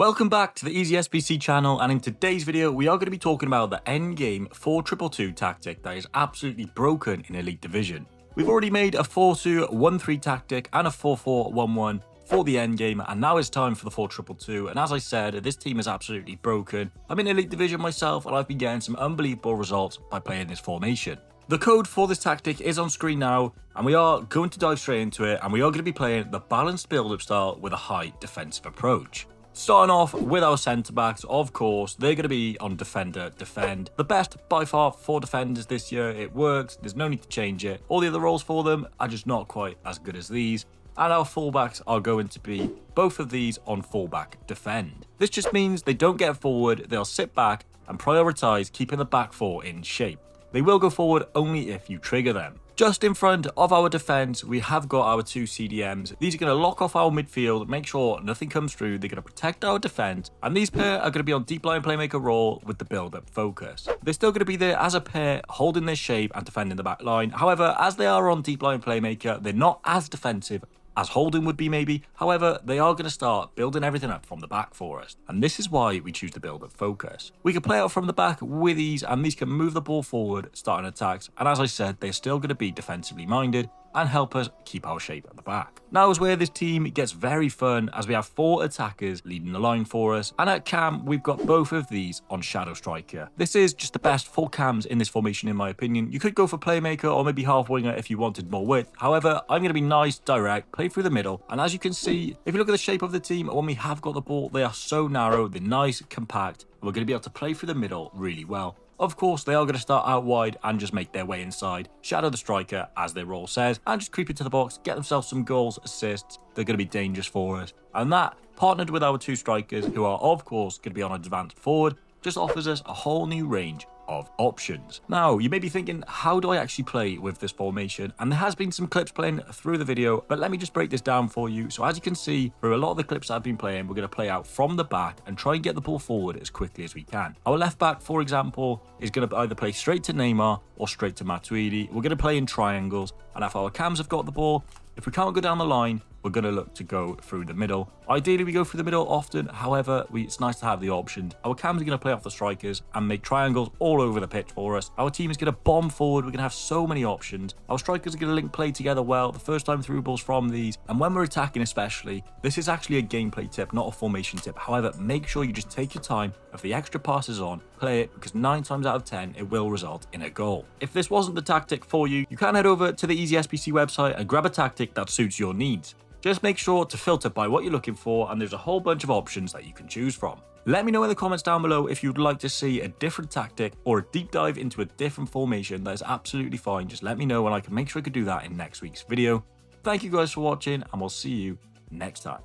Welcome back to the Easy SBC channel, and in today's video we are going to be talking about the endgame 4-2-2 tactic that is absolutely broken in Elite Division. We've already made a 4-2-1-3 tactic and a 4-4-1-1 for the endgame, and now it's time for the 4-2-2, and as I said, this team is absolutely broken. I'm in Elite Division myself and I've been getting some unbelievable results by playing this formation. The code for this tactic is on screen now, and we are going to dive straight into it, and we are going to be playing the balanced build-up style with a high defensive approach. Starting off with our centre-backs, of course, they're going to be on defender, defend. The best by far for defenders this year. It works, there's no need to change it. All the other roles for them are just not quite as good as these. And our fullbacks are going to be both of these on fullback defend. This just means they don't get forward, they'll sit back and prioritise keeping the back four in shape. They will go forward only if you trigger them. Just in front of our defence, we have got our two CDMs. These are going to lock off our midfield, make sure nothing comes through. They're going to protect our defence, and these pair are going to be on deep line playmaker role with the build-up focus. They're still going to be there as a pair, holding their shape and defending the back line. However, as they are on deep line playmaker, they're not as defensive as Holding would be maybe. However, they are going to start building everything up from the back for us, and this is why we choose the build-up focus. We can play out from the back with ease, and these can move the ball forward, starting attacks, and as I said, they're still going to be defensively minded and help us keep our shape at the back. Now is where this team gets very fun, as we have 4 attackers leading the line for us, and at cam we've got both of these on Shadow Striker. This is just the best 4 cams in this formation in my opinion. You could go for playmaker or maybe half winger if you wanted more width. However, I'm going to be nice, direct, play through the middle, and as you can see, if you look at the shape of the team when we have got the ball, they are so narrow, they're nice, compact, and we're going to be able to play through the middle really well. Of course, they are going to start out wide and just make their way inside, shadow the striker as their role says, and just creep into the box, get themselves some goals, assists. They're going to be dangerous for us. And that, partnered with our 2 strikers, who are of course going to be on advanced forward, just offers us a whole new range of options. Now, you may be thinking, how do I actually play with this formation? And there has been some clips playing through the video, but let me just break this down for you. So as you can see, through a lot of the clips I've been playing, we're going to play out from the back and try and get the ball forward as quickly as we can. Our left back, for example, is going to either play straight to Neymar or straight to Matuidi. We're going to play in triangles, and if our cams have got the ball, if we can't go down the line, we're going to look to go through the middle. Ideally, we go through the middle often. However, it's nice to have the option. Our cams are going to play off the strikers and make triangles all over the pitch for us. Our team is going to bomb forward. We're going to have so many options. Our strikers are going to link play together well. The first time through balls from these. And when we're attacking especially, this is actually a gameplay tip, not a formation tip. However, make sure you just take your time. If the extra pass is on, play it, because 9 times out of 10, it will result in a goal. If this wasn't the tactic for you, you can head over to the Easy SBC website and grab a tactic that suits your needs. Just make sure to filter by what you're looking for, and there's a whole bunch of options that you can choose from. Let me know in the comments down below if you'd like to see a different tactic or a deep dive into a different formation. That is absolutely fine. Just let me know and I can make sure I could do that in next week's video. Thank you guys for watching, and we'll see you next time.